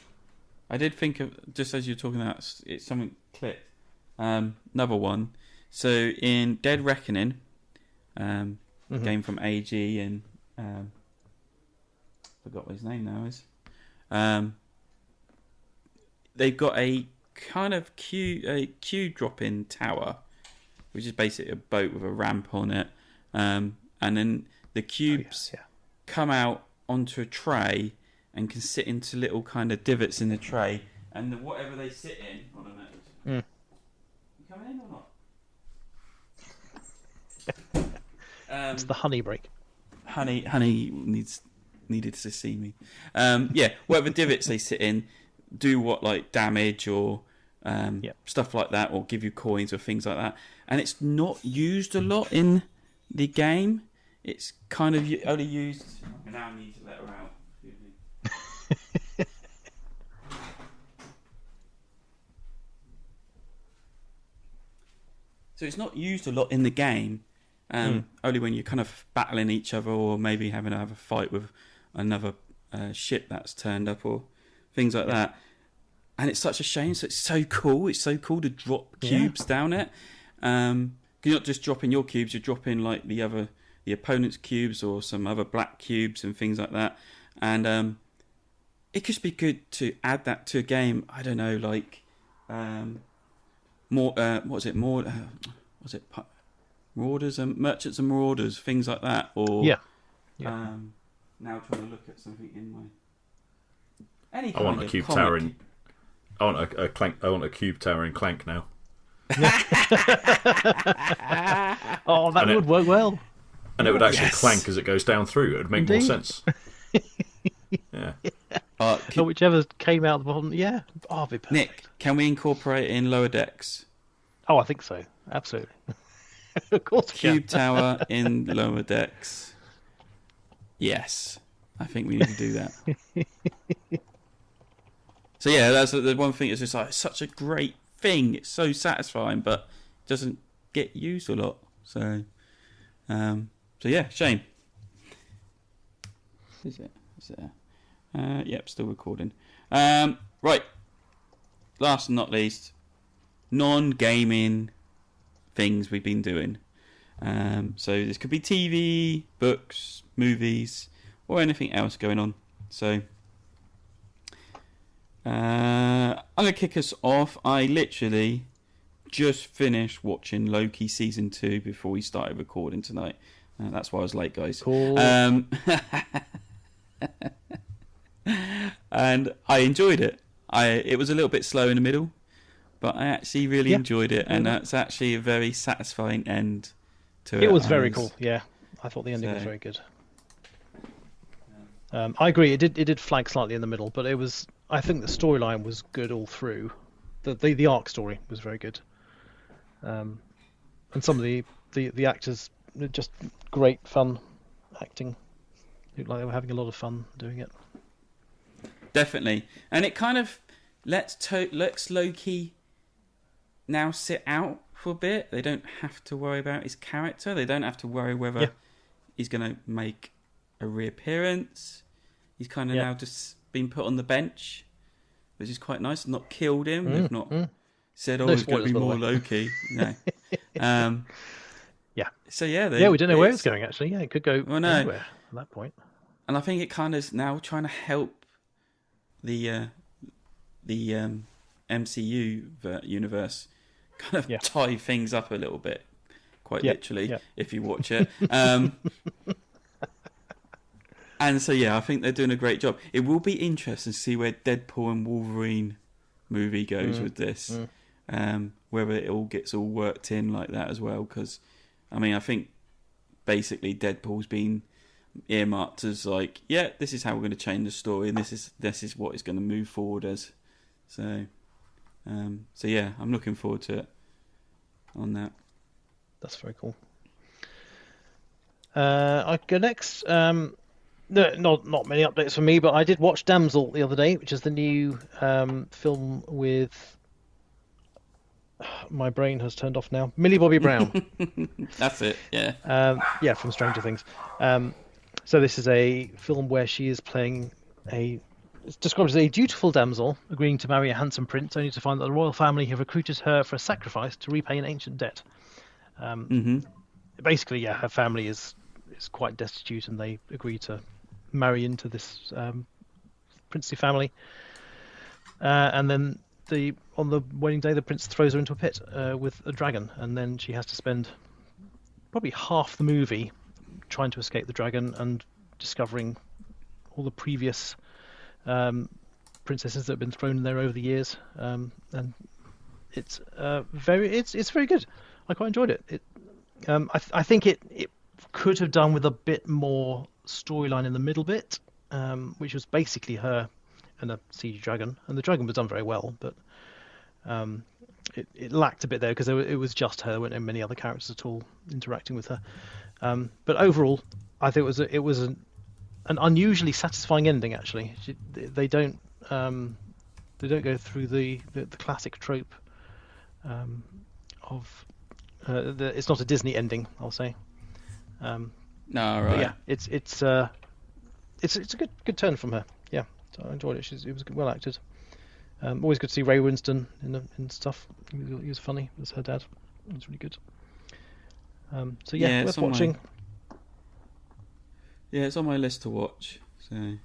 I did think of, just as you're talking about, it's something clicked. Another one. So in Dead Reckoning, game from AG and forgot what his name now is. They've got a kind of queue drop-in tower, which is basically a boat with a ramp on it, and then the cubes come out onto a tray and can sit into little kind of divots in the tray, and whatever they sit in. Hold on a minute. You coming in or not? It's the honey break. Honey needed to see me. Whatever divots they sit in do what, like damage or stuff like that, or give you coins or things like that. And it's not used a lot in the game. It's kind of only used. I now need to let her out. Excuse me. So it's not used a lot in the game. Only when you're kind of battling each other, or maybe having to have a fight with another ship that's turned up, or things like that. And it's such a shame. So it's so cool. It's so cool to drop cubes down it. You're not just dropping your cubes. You're dropping like the opponent's cubes or some other black cubes and things like that. And it could be good to add that to a game. I don't know, like more. What was it? More. Was it? Marauders and Merchants and Marauders, things like that, or now trying to look at something in my. I want a cube tower in. I want a clank. I want a cube tower in Clank now. Oh, that would work well. And it would actually clank as it goes down through. It would make more sense. Yeah. Whichever came out the bottom. Yeah. Oh, it'd be perfect. Nick, can we incorporate in Lower Decks? Oh, I think so. Absolutely. Of course, Cube tower in Lower Decks. Yes, I think we need to do that. So yeah, that's the one thing. It's just like, it's such a great thing. It's so satisfying, but it doesn't get used a lot. So yeah, shame. Is it? Yep, still recording. Right. Last and not least, non-gaming things we've been doing. So this could be TV, books, movies, or anything else going on. So I'm going to kick us off. I literally just finished watching Loki season 2 before we started recording tonight. That's why I was late, guys. Cool. And I enjoyed it. It was a little bit slow in the middle, but I actually really enjoyed it, and that's actually a very satisfying end to it. It was very cool. Yeah, I thought the ending was very good. I agree. It did flag slightly in the middle, but it was. I think the storyline was good all through. The arc story was very good, and some of the actors just great fun acting. Looked like they were having a lot of fun doing it. Definitely, and it kind of lets Loki now sit out for a bit. They don't have to worry about his character. They don't have to worry whether he's going to make a reappearance. He's kind of now just been put on the bench, which is quite nice. Not killed him. They've not said, "Oh, he's going to be more Loki." No. So we didn't know where it was going. Actually, it could go anywhere at that point. And I think it kind of is now trying to help the MCU universe kind of tie things up a little bit, quite literally, if you watch it. And so I think they're doing a great job. It will be interesting to see where Deadpool and Wolverine movie goes with this, whether it all gets all worked in like that as well. Because I mean, I think basically Deadpool's been earmarked as like, this is how we're going to change the story, and this is what it's going to move forward as. So I'm looking forward to it on that. That's very cool. I go next. No, not many updates for me, but I did watch Damsel the other day, which is the new film with. My brain has turned off now. Millie Bobby Brown. That's it. Yeah. Yeah, from Stranger Things. So this is a film where she is playing it's described as a dutiful damsel agreeing to marry a handsome prince, only to find that the royal family have recruited her for a sacrifice to repay an ancient debt. Basically, yeah, her family is quite destitute, and they agree to marry into this princely family. And then on the wedding day, the prince throws her into a pit with a dragon, and then she has to spend probably half the movie trying to escape the dragon and discovering all the previous princesses that have been thrown in there over the years. And it's very good. I quite enjoyed it. I think it could have done with a bit more storyline in the middle bit, which was basically her and a CG dragon, and the dragon was done very well, but it lacked a bit there because it was just her. There weren't many other characters at all interacting with her. But overall, I think it was an unusually satisfying ending. Actually, they don't go through the classic trope of it's not a Disney ending, I'll say. No, right. Yeah, it's a good turn from her. Yeah, so I enjoyed it. It was well acted. Always good to see Ray Winston in stuff. He was funny as her dad. It was really good. So yeah, worth watching. Yeah, it's on my list to watch. So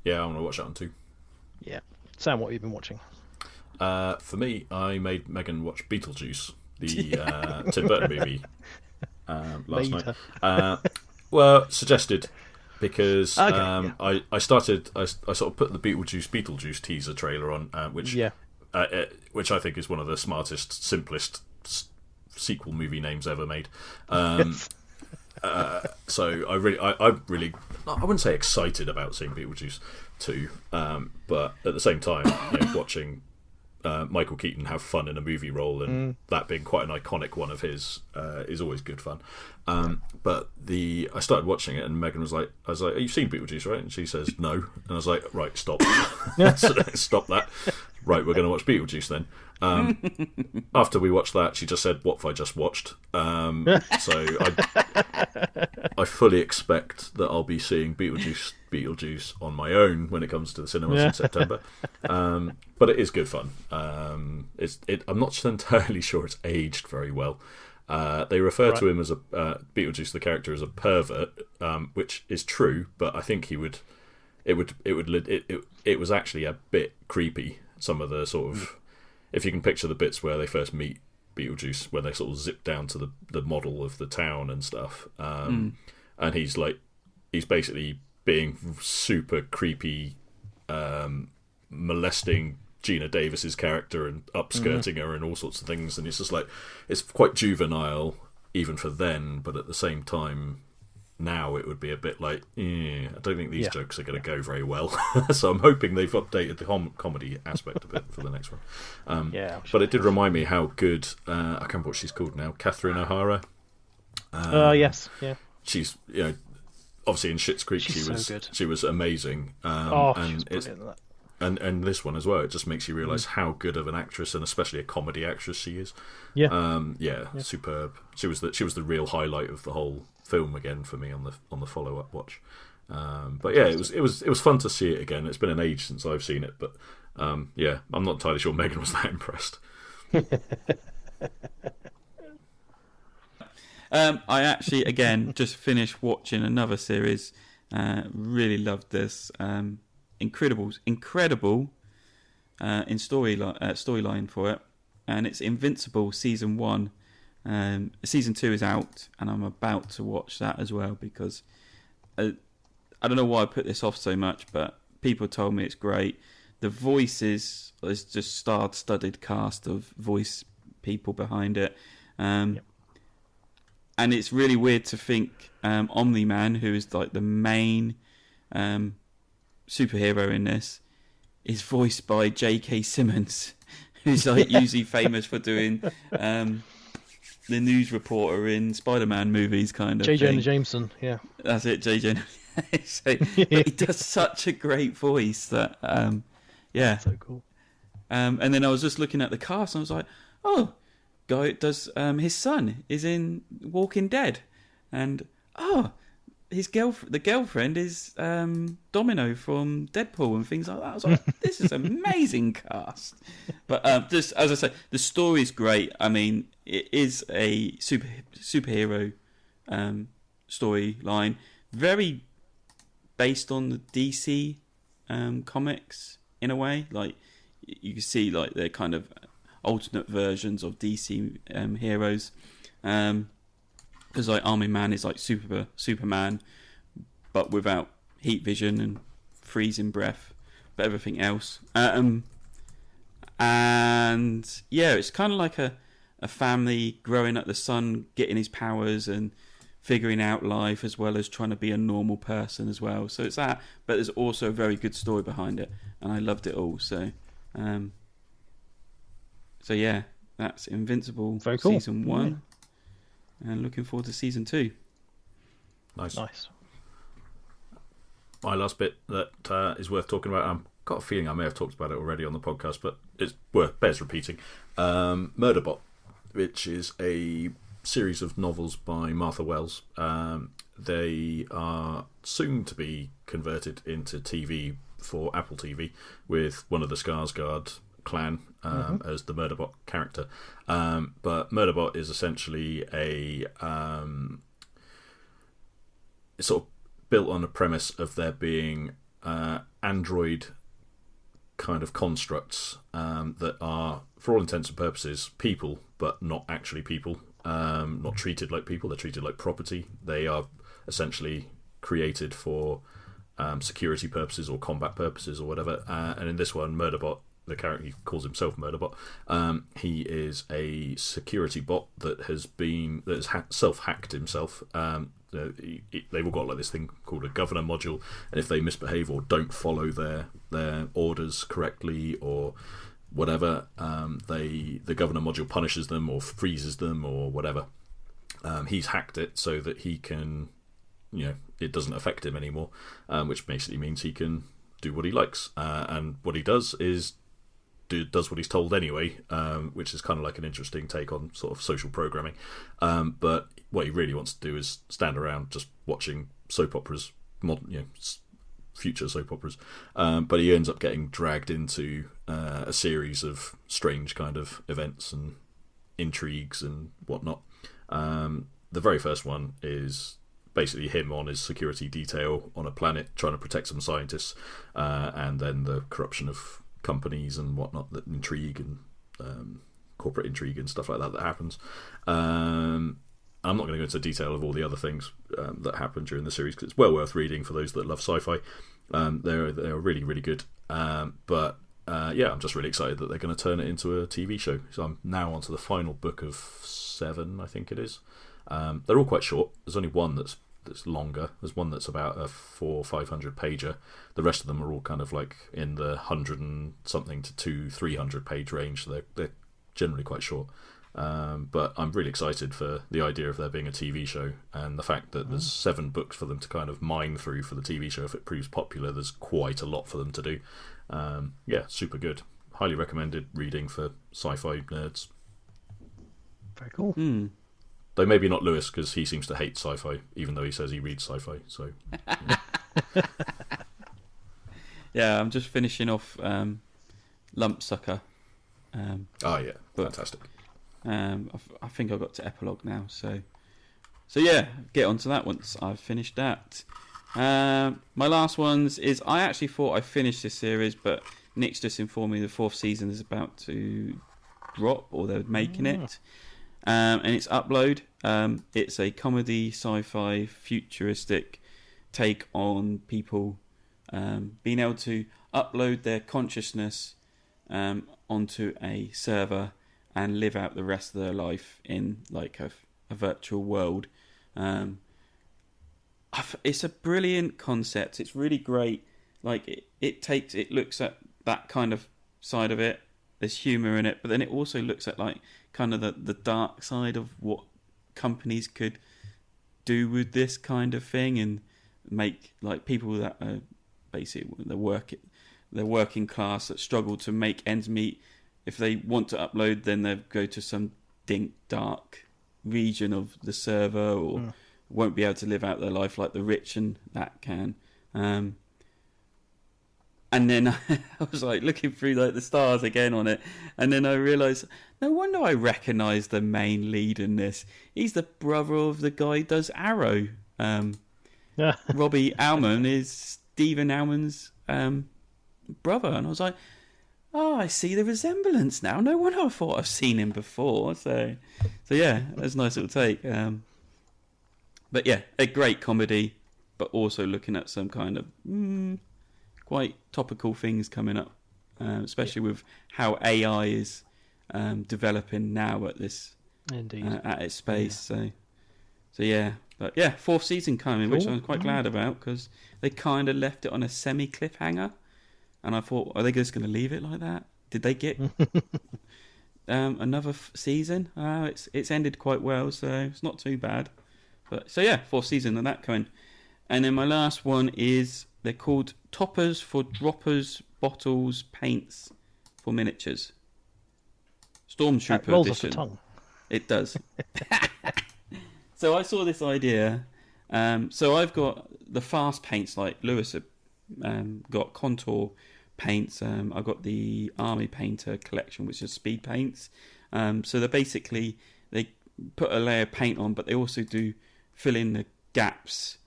Yeah, I want to watch that one too. Yeah, Sam, what have you been watching? For me, I made Megan watch Beetlejuice, the Tim Burton movie, last night. Well, suggested because I sort of put the Beetlejuice teaser trailer on, which I think is one of the smartest, simplest sequel movie names ever made. So I wouldn't say excited about seeing Beetlejuice 2, but at the same time, watching Michael Keaton have fun in a movie role, and that being quite an iconic one of his is always good fun. But I started watching it, and Megan was like, I was like, "You've seen Beetlejuice, right?" And she says, "No." And I was like, "Right, stop, stop that. Right, we're going to watch Beetlejuice then." After we watched that, she just said, "What have I just watched?" So I fully expect that I'll be seeing Beetlejuice on my own when it comes to the cinemas in September. But it is good fun. I'm not entirely sure it's aged very well. They refer to him as Beetlejuice, the character, as a pervert, which is true. But I think it was actually a bit creepy. Some of the sort of, if you can picture the bits where they first meet Beetlejuice, where they sort of zip down to the model of the town and stuff, and he's basically being super creepy, molesting Gina Davis's character and upskirting her and all sorts of things, and it's just like, it's quite juvenile even for then, but at the same time now it would be a bit like, I don't think these jokes are going to go very well. So I'm hoping they've updated the comedy aspect of it for the next one. But it did remind me how good, I can't remember what she's called now, Catherine O'Hara. Yes, yeah. She's, obviously in Schitt's Creek she was amazing. She's brilliant at that. And this one as well, it just makes you realise how good of an actress, and especially a comedy actress, she is. Superb. She was the real highlight of the whole film again for me on the follow up watch. But yeah, it was fun to see it again. It's been an age since I've seen it, but I'm not entirely sure Megan was that impressed. I actually again just finished watching another series. Really loved this. Incredible in storyline for it, and it's Invincible season 1. Season 2 is out, and I'm about to watch that as well because I don't know why I put this off so much, but people told me it's great. The voices, there's just star-studded cast of voice people behind it, and it's really weird to think Omni-Man, who is like the main superhero in this, is voiced by J.K. Simmons, who's like usually famous for doing the news reporter in Spider-Man movies, kind of J. thing. Jonah Jameson, yeah. That's it, J. Jonah. So, but he does such a great voice that, yeah. So cool. And then I was just looking at the cast, and I was like, oh, guy does his son is in Walking Dead, and the girlfriend is Domino from Deadpool and things like that. I was like, this is amazing cast. But just as I say, the story's great. I mean, it is a superhero storyline, very based on the DC comics in a way. Like you can see, like they're kind of alternate versions of DC heroes. Because like Army Man is like Superman, but without heat vision and freezing breath, but everything else. And yeah, it's kind of like a family growing up, the son getting his powers and figuring out life as well as trying to be a normal person as well. So it's that, but there's also a very good story behind it, and I loved it all. So yeah, that's Invincible Very cool. season 1. And looking forward to season 2. Nice. My last bit that is worth talking about. I've got a feeling I may have talked about it already on the podcast, but it's bears repeating. Murderbot, which is a series of novels by Martha Wells. They are soon to be converted into TV for Apple TV with one of the Skarsgård clan as the Murderbot character. But Murderbot is essentially it's sort of built on a premise of there being android kind of constructs that are, for all intents and purposes, people, but not actually people. Not treated like people, they're treated like property. They are essentially created for security purposes or combat purposes or whatever. And in this one, Murderbot, the character, he calls himself Murderbot. He is a security bot that has self-hacked himself. They've all got like this thing called a governor module, and if they misbehave or don't follow their orders correctly or whatever, the governor module punishes them or freezes them or whatever. He's hacked it so that he can, it doesn't affect him anymore, which basically means he can do what he likes. And what he does is does what he's told anyway, which is kind of like an interesting take on sort of social programming. But what he really wants to do is stand around just watching soap operas, future soap operas. But he ends up getting dragged into a series of strange kind of events and intrigues and whatnot. The very first one is basically him on his security detail on a planet trying to protect some scientists, and then the corruption of companies and whatnot, that intrigue and corporate intrigue and stuff like that happens. I'm not going to go into detail of all the other things that happen during the series, because it's well worth reading for those that love sci-fi. They're really, really good. But I'm just really excited that they're going to turn it into a TV show. So I'm now onto the final book of 7, I think it is. They're all quite short. There's only one that's longer. There's one that's about a 400 or 500 pager. The rest of them are all kind of like in the 100 and something to 300 page range. So they're generally quite short. But I'm really excited for the idea of there being a TV show, and the fact that there's 7 books for them to kind of mine through for the TV show. If it proves popular, there's quite a lot for them to do. Super good. Highly recommended reading for sci-fi nerds. Very cool. Though maybe not Lewis, because he seems to hate sci-fi, even though he says he reads sci-fi. So, yeah, I'm just finishing off Lump Sucker. Fantastic. I think I got to epilogue now, so yeah, get onto that once I've finished that. My last ones is, I actually thought I finished this series, but Nick's just informed me the 4th season is about to drop, or they're making it. And it's Upload. It's a comedy, sci-fi, futuristic take on people being able to upload their consciousness onto a server and live out the rest of their life in like a virtual world. It's a brilliant concept. It's really great. Like it looks at that kind of side of it. there's humour in it, but then it also looks at like kind of the dark side of what companies could do with this kind of thing, and make like people that are basically they're working class that struggle to make ends meet. If they want to upload, then they go to some dark region of the server, or won't be able to live out their life like the rich and that can. And then I was like looking through like the stars again on it, and then I realised, no wonder I recognise the main lead in this. He's the brother of the guy who does Arrow. Robbie Allman is Stephen Allman's brother, and I was like, oh, I see the resemblance now. No wonder I thought I've seen him before. So yeah, that's a nice little take. But yeah, a great comedy, but also looking at some kind of quite topical things coming up, especially with how AI is developing now at this at its space. Yeah. So yeah, but yeah, 4th season coming, which I'm quite glad about, because they kind of left it on a semi cliffhanger, and I thought, are they just going to leave it like that? Did they get another season? It's ended quite well, so it's not too bad. But so yeah, 4th season and that coming. And then my last one is, they're called toppers for droppers, bottles, paints for miniatures. Stormtrooper rolls edition. off the tongue. It does. So I saw this idea. So I've got the fast paints, like Lewis got contour paints. I've got the Army Painter collection, which is speed paints. So they're basically, they put a layer of paint on, but they also do fill in the gaps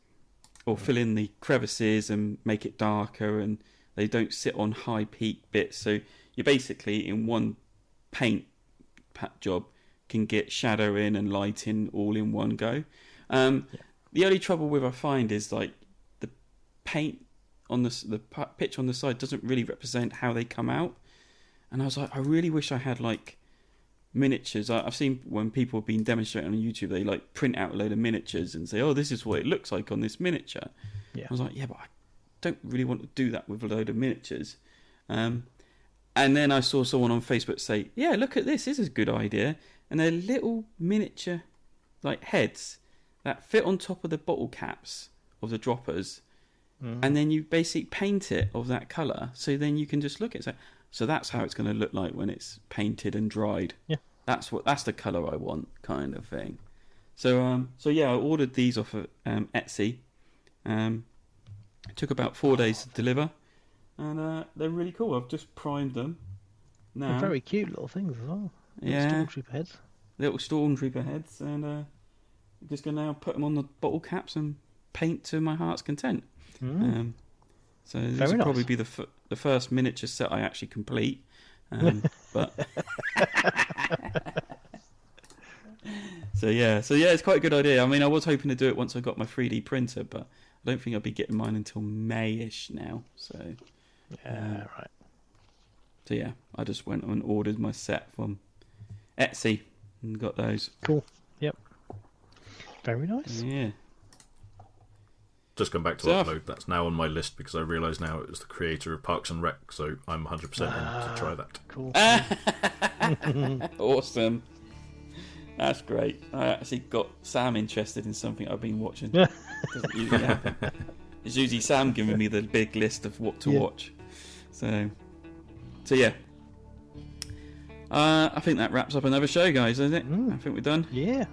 or fill in the crevices and make it darker, and they don't sit on high peak bits. So you basically, in one paint job, can get shadow in and light in all in one go. The only trouble with I find is like the paint on the pitch on the side doesn't really represent how they come out. And I was like, I really wish I had like miniatures. I've seen when people have been demonstrating on YouTube, they like print out a load of miniatures and say, oh, this is what it looks like on this miniature. I was like, yeah, but I don't really want to do that with a load of miniatures. And then I saw someone on Facebook say, yeah, look at this is a good idea. And they're little miniature like heads that fit on top of the bottle caps of the droppers. And then you basically paint it of that colour, so then you can just look at it. So that's how it's going to look like when it's painted and dried. Yeah, that's the colour I want, kind of thing. So yeah, I ordered these off of Etsy. It took about 4 days to deliver, and they're really cool. I've just primed them. Now, they're very cute little things as well. Yeah, Stormtrooper heads. Little Stormtrooper heads, and I'm just going to now put them on the bottle caps and paint to my heart's content. So this will probably be the first miniature set I actually complete. But so yeah, it's quite a good idea. I mean, I was hoping to do it once I got my 3D printer, but I don't think I'll be getting mine until May-ish now. So right. So yeah, I just went and ordered my set from Etsy and got those. Cool. Yep. Very nice. Yeah. Just come back to upload. That's now on my list because I realise now it was the creator of Parks and Rec, so I'm 100% in to try that. Cool. Awesome. That's great. I actually got Sam interested in something I've been watching. Doesn't usually happen. It's usually Sam giving me the big list of what to watch. So yeah. I think that wraps up another show, guys, isn't it? I think we're done. Yeah.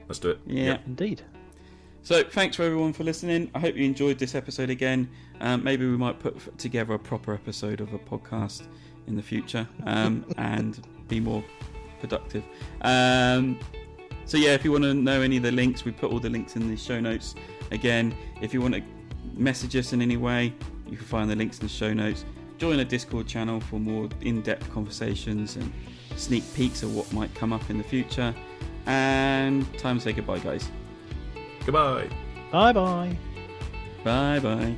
Let's do it. Yeah. Indeed. So thanks for everyone for listening. I hope you enjoyed this episode again. Maybe we might put together a proper episode of a podcast in the future and be more productive. So yeah, if you want to know any of the links, we put all the links in the show notes. Again, if you want to message us in any way, you can find the links in the show notes. Join a Discord channel for more in-depth conversations and sneak peeks of what might come up in the future. And time to say goodbye, guys. Goodbye. Bye-bye. Bye-bye.